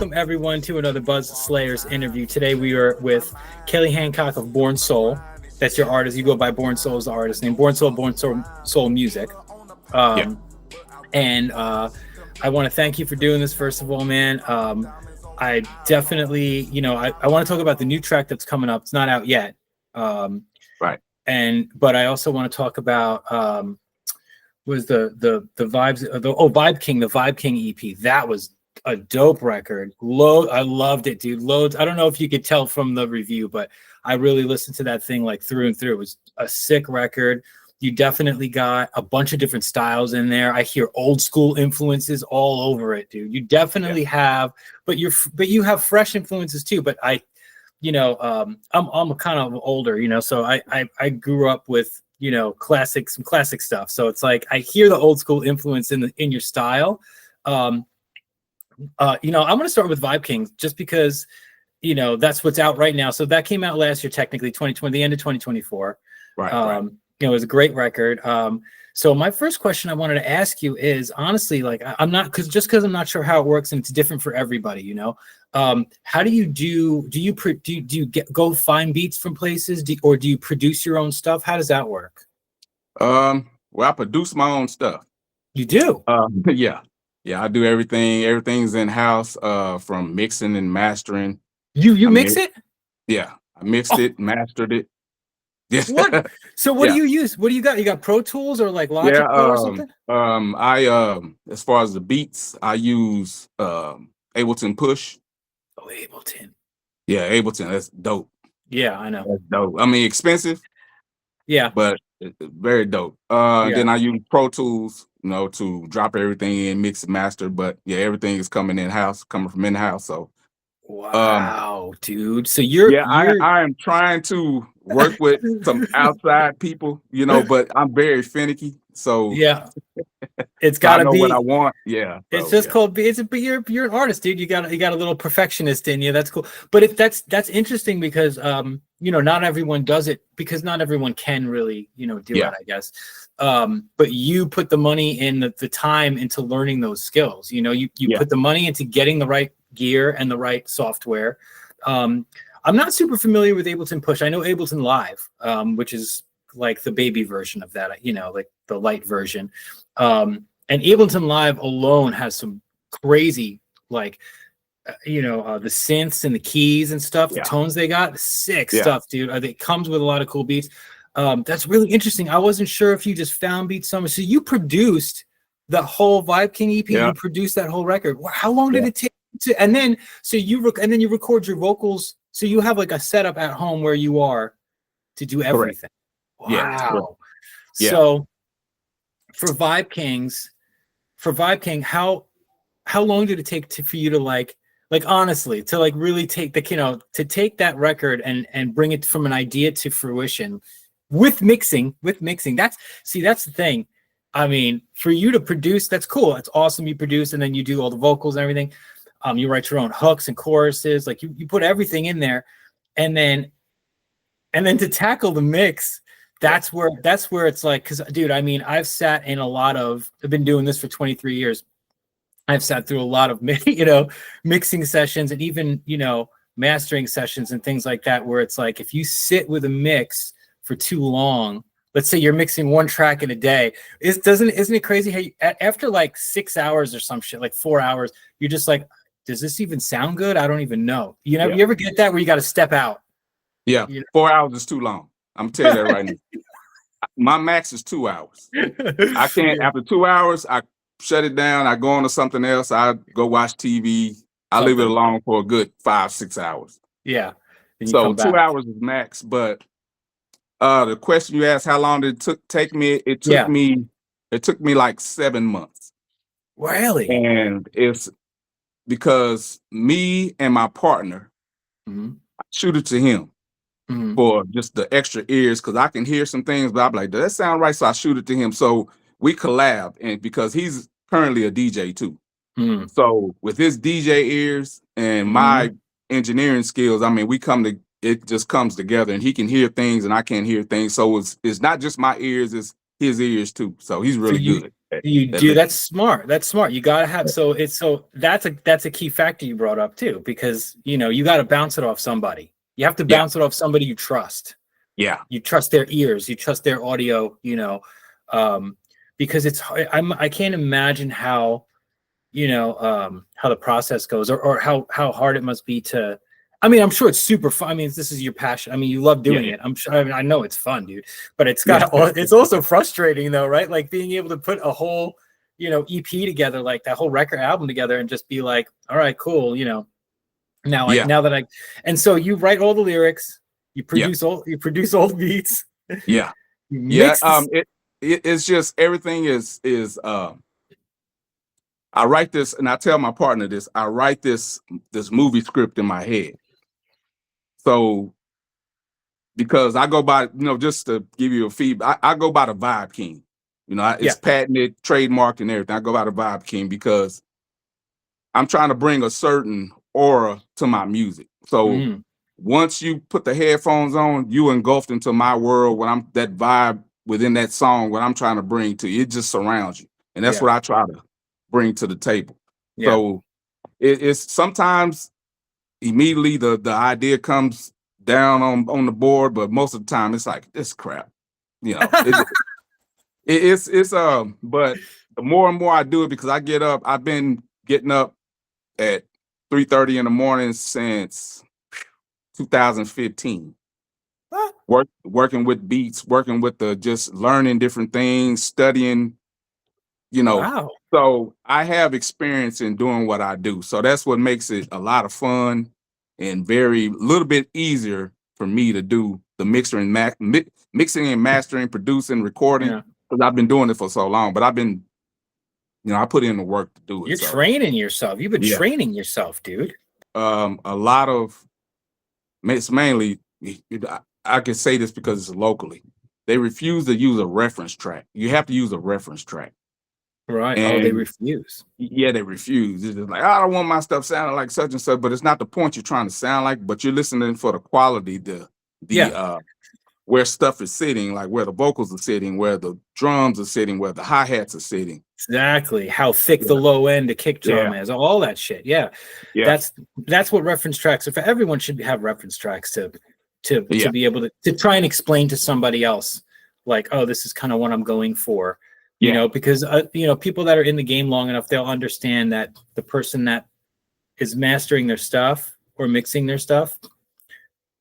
welcome everyone to another Buzz Slayers interview. Today we are with Kelly Hancock of Born Soul. That's your artist. You go by Born Soul as the artist name. Born Soul Music. Yeah. And I want to thank you for doing this, first of all, man. I definitely, I want to talk about the new track that's coming up. It's not out yet. Right. But I also want to talk about was the Vibe King, the Vibe King EP. That was a dope record. I loved it, dude. Loads. I don't know if you could tell from the review, but I really listened to that thing like through and through. It was a sick record. You definitely got a bunch of different styles in there. I hear old school influences all over it, dude. You definitely have, but you have fresh influences too. But I'm kind of older, so I grew up with some classic stuff. So it's like I hear the old school influence in your style. I'm gonna start with Vibe Kings just because that's what's out right now. So that came out last year, technically 2020, the end of 2024. Right. It was a great record. So my first question I wanted to ask you is honestly, like I'm not because I'm not sure how it works and it's different for everybody. How do you go find beats from places, or do you produce your own stuff? How does that work? Well, I produce my own stuff. You do? Yeah. I do everything. Everything's in house. From mixing and mastering. You mix it? Yeah, I mixed it, mastered it. Yeah. What? So what do you use? What do you got? You got Pro Tools or like Logic Pro or something? I as far as the beats, I use Ableton Push. Oh, Ableton. Yeah, Ableton. That's dope. Yeah, I know. That's dope. I mean, expensive. Yeah, but very dope. Then I use Pro Tools, to drop everything in, mix and master. But yeah, everything is coming from in house. So wow, dude. So I am trying to work with some outside people, but I'm very finicky. So yeah, it's got to know be what I want. Yeah, it's just called. But you're an artist, dude. You got a little perfectionist in you. That's cool. But that's interesting because not everyone does it because not everyone can really do it, I guess. But you put the money in the time into learning those skills. You put the money into getting the right gear and the right software. I'm not super familiar with Ableton Push. I know Ableton Live, which is like the baby version of that, like the light version. And Ableton Live alone has some crazy, like, the synths and the keys and stuff, the tones they got, sick stuff, dude. It comes with a lot of cool beats. That's really interesting. I wasn't sure if you just found beats somewhere. So you produced the whole Vibe King EP. You produced that whole record. How long did it take? And then you record your vocals. So you have like a setup at home where you are to do everything. Correct. Wow. Yeah. So for Vibe King, how long did it take for you to like honestly to like really take to take that record and bring it from an idea to fruition with mixing? That's the thing. I mean, for you to produce, that's cool. That's awesome. You produce and then you do all the vocals and everything. You write your own hooks and choruses, like you put everything in there, and then to tackle the mix, that's where it's like, because dude, I mean, I've been doing this for 23 years. I've sat through a lot of mixing sessions and even mastering sessions and things like that, where it's like if you sit with a mix for too long, let's say you're mixing one track in a day, isn't it crazy how after like 6 hours or some shit, like 4 hours, you're just like, does this even sound good? I don't even know. You ever get that where you got to step out? Yeah, 4 hours is too long. I'm telling you that right now. My max is 2 hours. I can't. After 2 hours, I shut it down. I go on to something else. I go watch TV. I leave it alone for a good 5-6 hours. Yeah. So 2 hours is max. But the question you asked, how long did it take me? It took me like 7 months. Really? And it's because me and my partner, I shoot it to him for just the extra ears, because I can hear some things, but I'm like, does that sound right? So I shoot it to him. So we collab, and because he's currently a DJ too. So with his DJ ears and my engineering skills, I mean, it just comes together, and he can hear things and I can't hear things. So it's not just my ears, it's his ears too. So he's really good. You do. That's smart. That's smart. You gotta have that's a key factor you brought up too, because you got to bounce it off somebody. You have to bounce it off somebody you trust. Yeah. You trust their ears. You trust their audio. Because I can't imagine how how the process goes, or how hard it must be to. I mean, I'm sure it's super fun. I mean, this is your passion. I mean, you love doing it. I'm sure. I mean, I know it's fun, dude. But it's it's also frustrating, though, right? Like being able to put a whole, EP together, like that whole record album together, and just be like, all right, cool. Now that and so you write all the lyrics, you produce all the beats. Yeah, it's just everything is. I write this, and I tell my partner this. I write this movie script in my head. So, because I go by, just to give you a feedback, I go by the Vibe King. It's patented, trademarked, and everything. I go by the Vibe King because I'm trying to bring a certain aura to my music. So once you put the headphones on, you engulfed into my world. When I'm that vibe within that song, what I'm trying to bring to you, it just surrounds you, and that's what I try to bring to the table. So it's sometimes immediately the idea comes down on the board, but most of the time it's like, this crap, it's but the more and more I do it, because I've been getting up at 3:30 in the morning since 2015. Working with beats, working with just learning different things, studying, Wow. So I have experience in doing what I do. So that's what makes it a lot of fun and little bit easier for me to do the mixing and mastering, producing, recording, because I've been doing it for so long. But I've been, I put in the work to do it. You're training yourself. You've been training yourself, dude. A lot of, it's mainly, I can say this because it's locally. They refuse to use a reference track. You have to use a reference track. Right. And they refuse. Yeah, they refuse. It's just like, I don't want my stuff sounding like such and such, but it's not the point you're trying to sound like, but you're listening for the quality, where stuff is sitting, like where the vocals are sitting, where the drums are sitting, where the hi-hats are sitting. Exactly. How thick the low end, the kick drum is, all that shit. Yeah. That's what reference tracks are for. Everyone should have reference tracks to be able to try and explain to somebody else, like, oh, this is kind of what I'm going for. Because people that are in the game long enough, they'll understand that the person that is mastering their stuff or mixing their stuff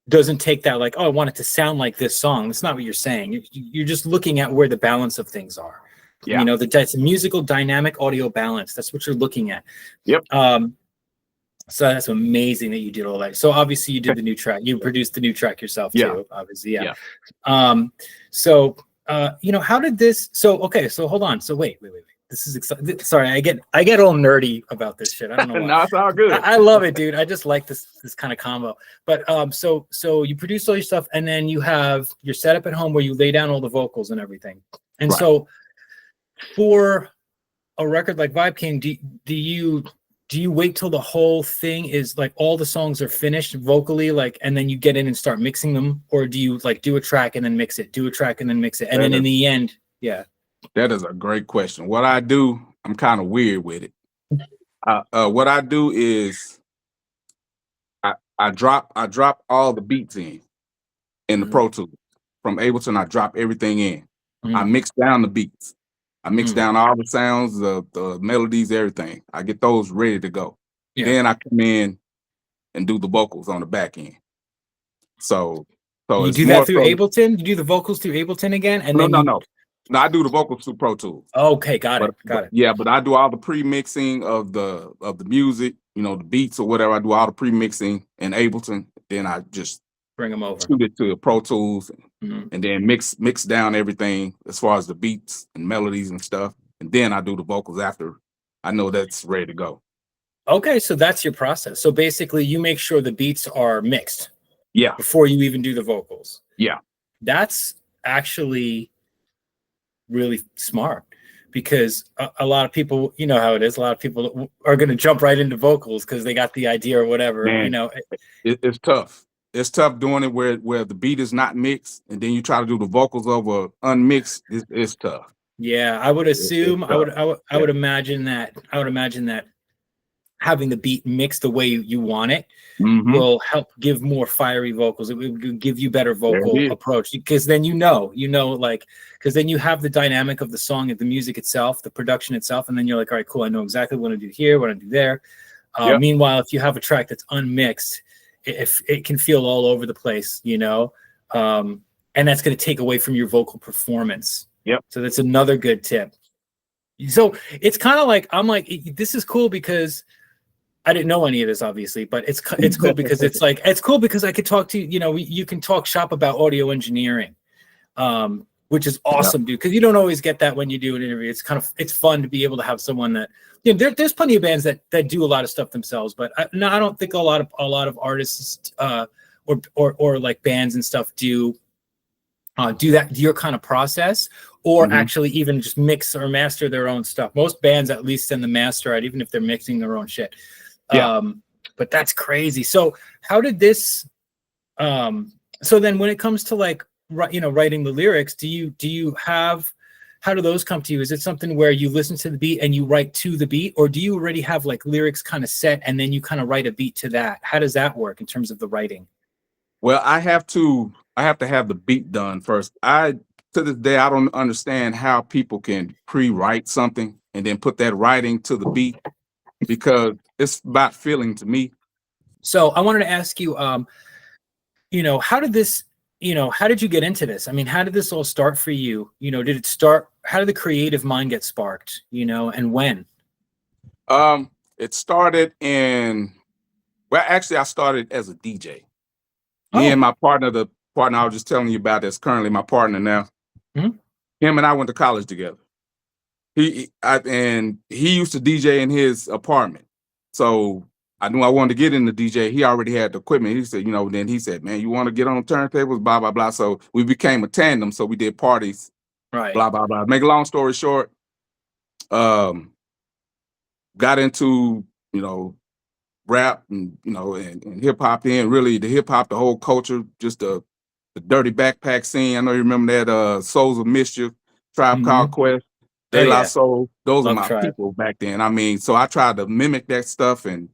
doesn't take that like, oh, I want it to sound like this song. That's not what you're saying. You're just looking at where the balance of things are. That's a musical dynamic audio balance. That's what you're looking at. Yep. So that's amazing that you did all that. So obviously you did the new track. You produced the new track yourself too. Obviously, how did this? So hold on. So wait. This is exciting. Sorry, I get all nerdy about this shit. I don't know why. No, it's all good. I love it, dude. I just like this kind of combo. But so you produce all your stuff, and then you have your setup at home where you lay down all the vocals and everything. And so for a record like Vibe King, do you wait till the whole thing is like all the songs are finished vocally, like, and then you get in and start mixing them? Or do you like do a track and then mix it, do a track and then mix it? And then in the end, that is a great question. What I do, I'm kind of weird with it. What I do is I drop all the beats in the Pro Tools from Ableton. I drop everything in. I mix down the beats. I mix down all the sounds, the melodies, everything. I get those ready to go. Then I come in and do the vocals on the back end. So you do that through Ableton? You do the vocals through Ableton again? And No, I do the vocals through Pro Tools. Okay, got it. Yeah, but I do all the pre-mixing of the music, the beats or whatever. I do all the pre-mixing in Ableton. Then I just bring them over, shoot it to the Pro Tools, and then mix down everything as far as the beats and melodies and stuff. And then I do the vocals after I know that's ready to go. Okay, so that's your process. So basically you make sure the beats are mixed before you even do the vocals. That's actually really smart, because a lot of people, you know how it is, a lot of people are going to jump right into vocals because they got the idea or whatever. Man, it's tough. It's tough doing it where the beat is not mixed, and then you try to do the vocals over unmixed. It's tough. Yeah, I would assume, I Yeah. would imagine that, having the beat mixed the way you want it Mm-hmm. will help give more fiery vocals. It will give you better There it vocal is. approach, because then like, because then you have the dynamic of the song, of the music itself, the production itself, and then you're like, all right, cool, I know exactly what to do here, what to do there. Yep. Meanwhile, if you have a track that's unmixed, if it can feel all over the place, and that's going to take away from your vocal performance. Yep. So that's another good tip. So it's kind of like, I'm like, this is cool because I didn't know any of this, obviously, but it's cool because it's cool because I could talk to you. You can talk shop about audio engineering, which is awesome, dude. Because you don't always get that when you do an interview. It's fun to be able to have someone that, there's plenty of bands that do a lot of stuff themselves, but I don't think a lot of artists or like bands and stuff do that, your kind of process, or actually even just mix or master their own stuff. Most bands at least send the master out, even if they're mixing their own shit. Yeah. But that's crazy. So how did this, so then when it comes to like, writing the lyrics, how do those come to you? Is it something where you listen to the beat and you write to the beat, or do you already have like lyrics kind of set and then you kind of write a beat to that? How does that work in terms of the writing? Well, I have to have the beat done first. To this day, I don't understand how people can pre-write something and then put that writing to the beat, because it's about feeling to me. So I wanted to ask you, how did you get into this? I mean, how did this all start for you? How did the creative mind get sparked, and when? It started I started as a DJ. Me and my partner, the partner I was just telling you about, that's currently my partner now. Mm-hmm. Him and I went to college together. He used to DJ in his apartment. So I knew I wanted to get into DJ. He already had the equipment. He said, then he said, man, you want to get on turntables, blah, blah, blah. So we became a tandem. So we did parties, right, blah, blah, blah. Make a long story short, got into, rap and, and hip hop, and really the hip hop, the whole culture, just the dirty backpack scene. I know you remember that, Souls of Mischief, Tribe Called Quest, De La Soul. Those are my people back then. I mean, so I tried to mimic that stuff, and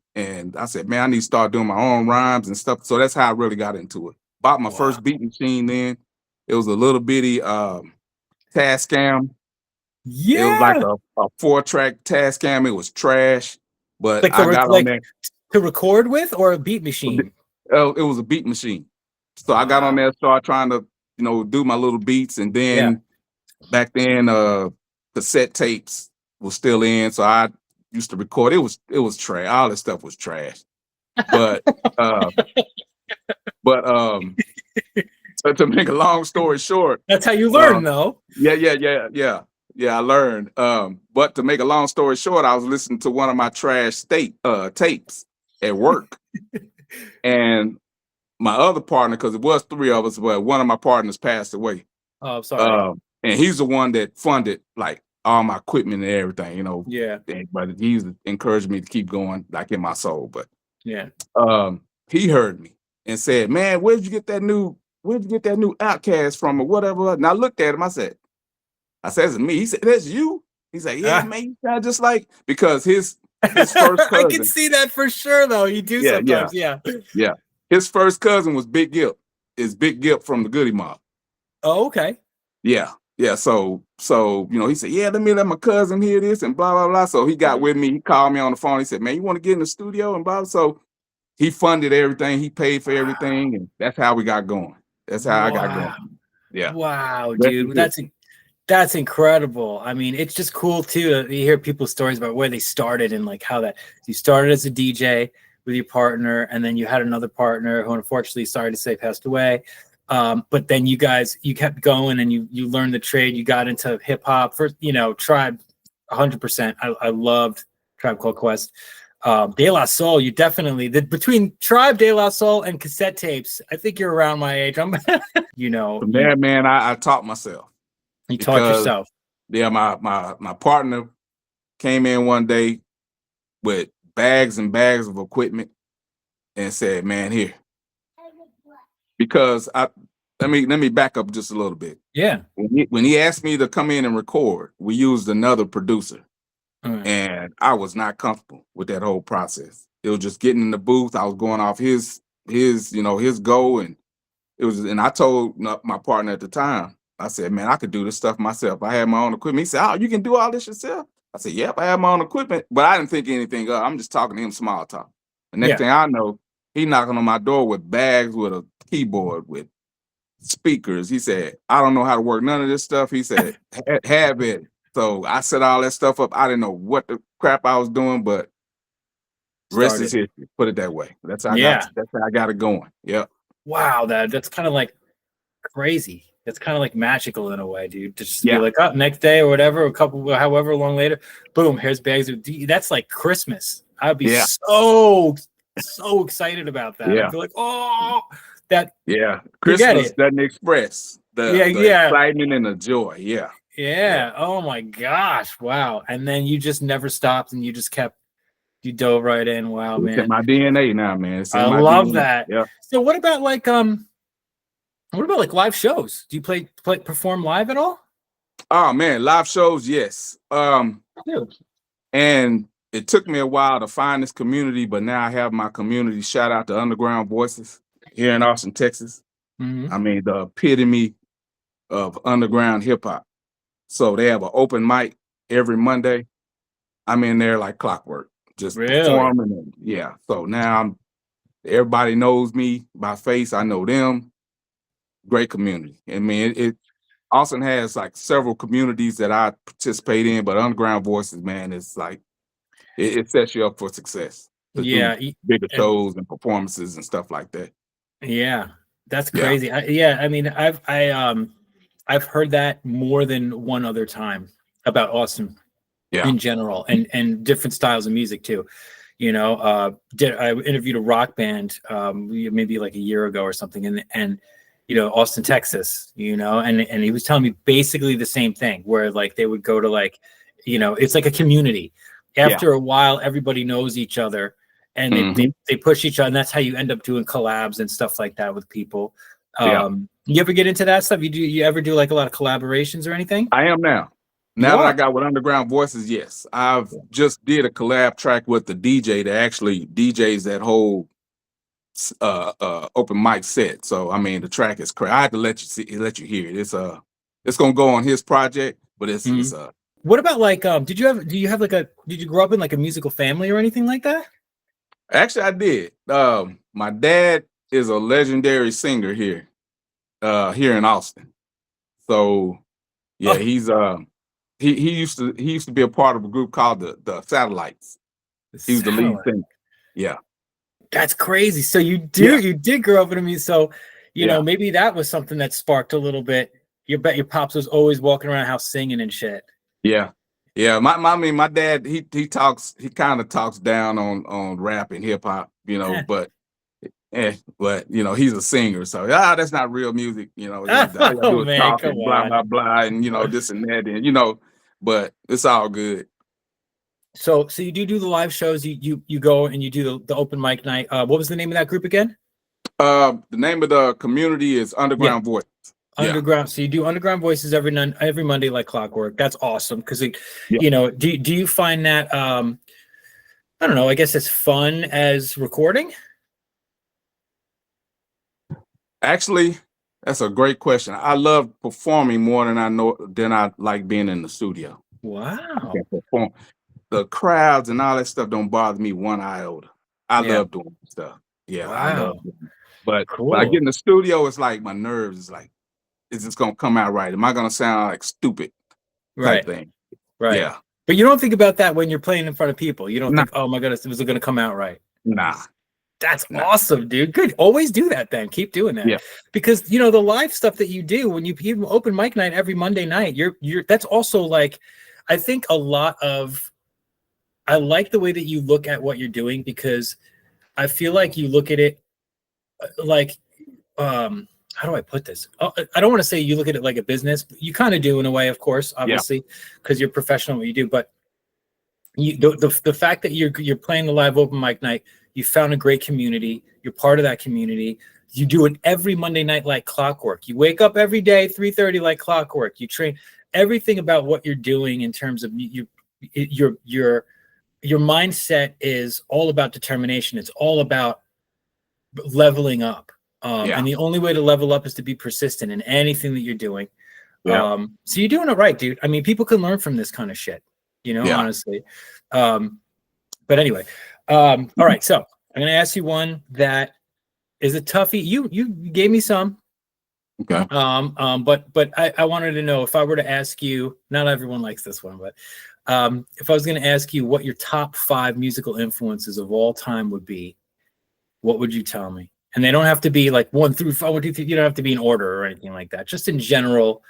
I said, man, I need to start doing my own rhymes and stuff. So that's how I really got into it. Bought my first beat machine then. It was a little bitty Tascam. Yeah. It was like a 4-track Tascam. It was trash, but like I got on there to record with, or a beat machine. It was a beat machine. So I got on there, started trying to, do my little beats, and then back then cassette tapes was still in, so I used to record. It was trash. All this stuff was trash. But so to make a long story short, that's how you learn, though. Yeah, I learned. But to make a long story short, I was listening to one of my trash tapes at work. And my other partner, because it was 3 of us, but one of my partners passed away. Oh, sorry. And he's the one that funded like all my equipment and everything, Yeah. But he's encouraged me to keep going, like in my soul. But yeah, he heard me and said, man, where'd you get that new Outcast from, or whatever? And I looked at him, I said, it's me. He said, that's you? He's like, yeah, man, you sound just like, because his first cousin. I can see that for sure, though. You do sometimes, yeah. His first cousin was Big Gip. Is Big Gip from the Goody Mob. Oh, okay. Yeah. So he said, yeah, let me let my cousin hear this, and blah, blah, blah. So he got with me. He called me on the phone. He said, man, you want to get in the studio and blah. So he funded everything. He paid for everything, and that's how we got going. That's how I got going. Yeah. Wow, dude. That's incredible. I mean, it's just cool too. You hear people's stories about where they started and like how that you started as a DJ with your partner, and then you had another partner who, unfortunately, sorry to say, passed away. But then you kept going, and you learned the trade. You got into hip hop first, Tribe, 100%. I loved Tribe Called Quest. De La Soul, you definitely between Tribe, De La Soul, and cassette tapes. I think you're around my age. I'm, From there, man, I taught myself. You taught yourself. Yeah, my partner came in one day with bags and bags of equipment and said, man, here. Because let me back up just a little bit. Yeah. When he asked me to come in and record, we used another producer. Right. And I was not comfortable with that whole process. It was just getting in the booth. I was going off his go, and it was. And I told my partner at the time, I said, "Man, I could do this stuff myself. I had my own equipment." He said, "Oh, you can do all this yourself?" I said, "Yep, I have my own equipment," but I didn't think anything of. I'm just talking to him small talk. The next thing I know, he knocking on my door with bags, with a keyboard, with speakers. He said, "I don't know how to work none of this stuff." He said, "Have it." So I set all that stuff up. I didn't know what the crap I was doing, but rest is history. Put it that way. That's how I got it going. Yep. Wow, that's kind of like crazy. It's kind of like magical in a way, dude. Just be like, oh, next day or whatever, however long later, boom, here's bags of that's like Christmas. I'd be so excited about that. I'd be like, oh, that Christmas doesn't express the excitement and the joy. Yeah. Oh my gosh. Wow. And then you just never stopped and you dove right in. Wow, man. It's in my DNA now, man. I love that. Yeah. So what about like live shows? Do you perform live at all? Oh man, live shows, yes. And it took me a while to find this community, but now I have my community. Shout out to Underground Voices here in Austin, Texas. Mm-hmm. I mean, the epitome of underground hip hop. So they have an open mic every Monday. I'm in there like clockwork, just performing. So now everybody knows me by face. I know them. Great community. I mean, it Austin has like several communities that I participate in, but Underground Voices, man, it's like it sets you up for success. Do bigger shows and performances and stuff like that. Yeah, that's crazy. I mean, I've heard that more than one other time about Austin in general and different styles of music too. You know, I interviewed a rock band maybe like a year ago or something, and you know, Austin, Texas, you know, and he was telling me basically the same thing, where like they would go to like, you know, it's like a community. After a while, everybody knows each other, and they push each other, and that's how you end up doing collabs and stuff like that with people. You ever get into that stuff? You ever do like a lot of collaborations or anything? I am now. Now that I got with Underground Voices, yes. I've just did a collab track with the DJ that actually DJs that whole open mic set. So I mean the track is crazy. I had to let you hear it. It's gonna go on his project, but it's what about like did you grow up in like a musical family or anything like that? Actually I did. My dad is a legendary singer here in Austin. So he's he used to be a part of a group called the Satellites. He was the lead singer. Yeah. That's crazy. So you did grow up in a music. So you know, maybe that was something that sparked a little bit. You bet your pops was always walking around the house singing and shit. Yeah. My dad, he kind of talks down on rap and hip hop, you know, but you know, he's a singer, so that's not real music, you know. Talk and blah blah blah, and you know this and that, and you know, but it's all good. So you do the live shows. You go and you do the open mic night. What was the name of that group again? The name of the community is Underground Voices. Underground. So you do Underground Voices every Monday like clockwork. That's awesome because you know. Do you find that I don't know? I guess as fun as recording. Actually, that's a great question. I love performing more than I like being in the studio. Wow. Perform. The crowds and all that stuff don't bother me one iota. I love doing stuff. Yeah. Wow. I love it. But when I get in the studio, it's like my nerves is like, is this gonna come out right? Am I gonna sound like stupid? Type thing. Right. Yeah. But you don't think about that when you're playing in front of people. You don't think, oh my goodness, is it gonna come out right? Nah. That's awesome, dude. Good. Always do that then. Keep doing that. Yeah. Because you know, the live stuff that you do when you open mic night every Monday night, that's also like, I think I like the way that you look at what you're doing, because I feel like you look at it like, how do I put this? I don't want to say you look at it like a business, but you kind of do in a way, of course, obviously, because you're professional at what you do. But the fact that you're playing the live open mic night, you found a great community. You're part of that community. You do it every Monday night like clockwork. You wake up every day 3:30 like clockwork. You train. Everything about what you're doing in terms of your mindset is all about determination. It's all about leveling up. And the only way to level up is to be persistent in anything that you're doing. So you're doing it right, dude. I mean, people can learn from this kind of shit, honestly. But anyway, all right. So I'm going to ask you one that is a toughie. You gave me some. Okay. But I wanted to know, if I were to ask you, not everyone likes this one, but if I was going to ask you what your top 5 musical influences of all time would be, what would you tell me? And they don't have to be like 1 through 5. 1, 2, 3. You don't have to be in order or anything like that. Just in general,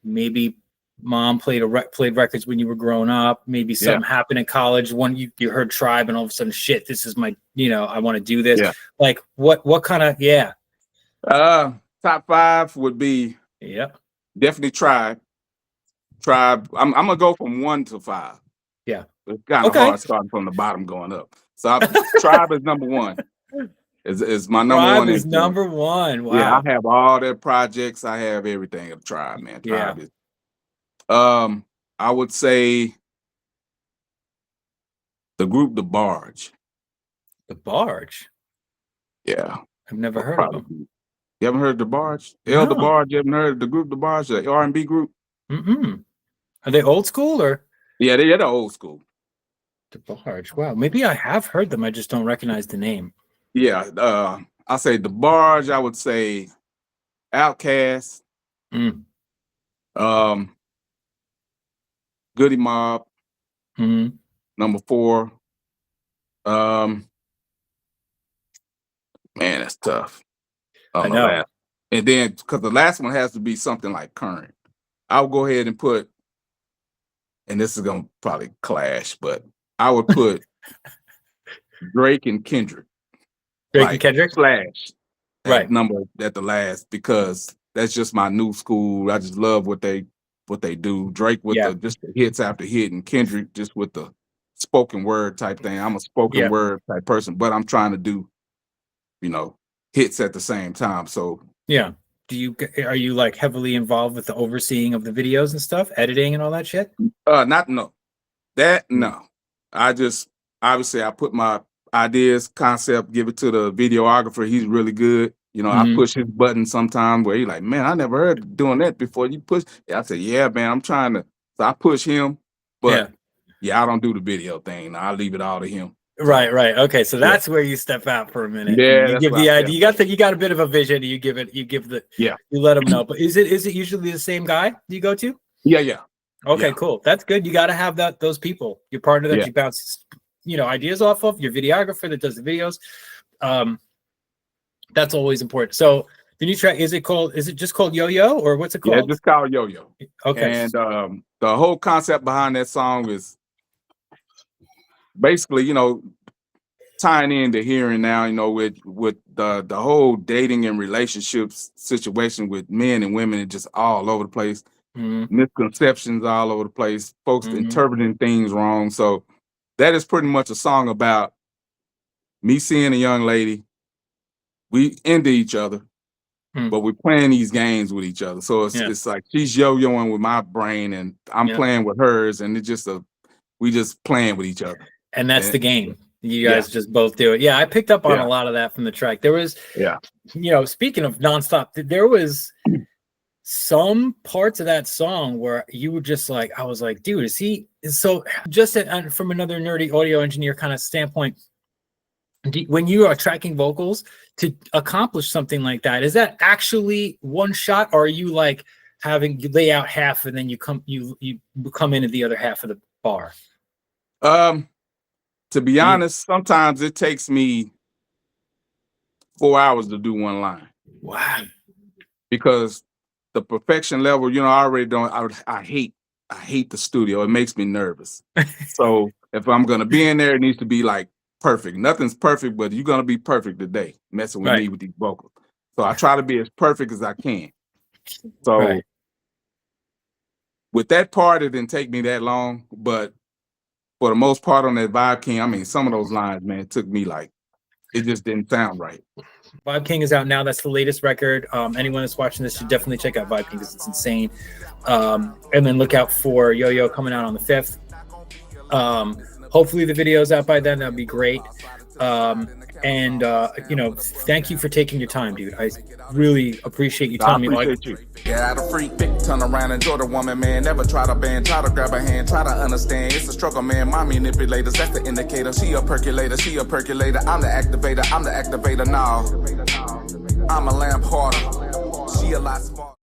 maybe mom played records when you were growing up. Maybe something happened in college when you heard Tribe, and all of a sudden, shit, this is my, I want to do this. Like what kind of top 5 would be definitely Tribe. I'm gonna go from 1 to 5. Yeah, it's kind of hard starting from the bottom going up. So Tribe is number 1. Is my number Tribe 1 is number 1. Wow. Yeah, I have all their projects. I have everything of Tribe, man. Tribe is. I would say the group The Barge. The Barge. Yeah, I've never heard of them. You haven't heard The Barge? No. The Barge. You haven't heard of the group The Barge, the R&B group? Are they old school or? Yeah, they're the old school. The Barge. Wow, maybe I have heard them. I just don't recognize the name. Yeah, I say The Barge. I would say Outkast. Goody Mob. Number 4. Man, that's tough. I know. And then, because the last one has to be something like current, I'll go ahead and put, and this is gonna probably clash, but I would put Drake and Kendrick. And Kendrick? Slash. Number at the last, because that's just my new school. I just love what they do. Drake with the hits after hit, and Kendrick just with the spoken word type thing. I'm a spoken word type person, but I'm trying to do, hits at the same time. So are you like heavily involved with the overseeing of the videos and stuff, editing and all that shit? No. I just, obviously I put my ideas, concept, give it to the videographer. He's really good. I push his button sometime where he's like, man, I never heard of doing that before. You push. I said, yeah, man, I'm trying to. So I push him, but I don't do the video thing. I leave it all to him. Right. Okay, so that's where you step out for a minute. Yeah, you give the idea. You got a bit of a vision. You let them know. But is it usually the same guy you go to? Yeah. Okay, cool. That's good. You got to have those people. Your partner that you bounce, ideas off of. Your videographer that does the videos. That's always important. So the new track, is it just called Yo-Yo, or what's it called? Yeah, just called Yo-Yo. Okay. And the whole concept behind that song is basically, tying into hearing now, with the whole dating and relationships situation with men and women, and just all over the place. Misconceptions all over the place. Folks interpreting things wrong. So that is pretty much a song about me seeing a young lady. We into each other, but we're playing these games with each other. So it's like she's yo-yoing with my brain, and I'm playing with hers, and it's just we just playing with each other. And that's the game. You guys just both do it. Yeah, I picked up on a lot of that from the track. There was, speaking of nonstop, there was some parts of that song where you were just like, I was like, dude, so just from another nerdy audio engineer kind of standpoint, when you are tracking vocals to accomplish something like that, is that actually one shot, or are you like you lay out half and then you come into the other half of the bar? To be honest, sometimes it takes me 4 hours to do one line. Wow. Because the perfection level, I already don't. I hate the studio. It makes me nervous. So if I'm gonna be in there, it needs to be like perfect. Nothing's perfect, but you're gonna be perfect today, messing with me with these vocals. So I try to be as perfect as I can. So with that part, it didn't take me that long, but for the most part on that Vibe King, I mean, some of those lines, man, it took me like it just didn't sound right. Vibe King is out now. That's the latest record. Anyone that's watching this should definitely check out Vibe King because it's insane. And then look out for Yo Yo coming out on the 5th. Hopefully the video's out by then. That'd be great. And you know, thank you for taking your time, dude. I really appreciate you telling me. Like, yeah, the freak, turn around, enjoy the woman, man. Never try to bend, try to grab her hand, try to understand. It's a struggle, man. My manipulators, that's the indicator. She a percolator, she a percolator. I'm the activator, I'm the activator now. I'm a lamp harder. She a lot smarter.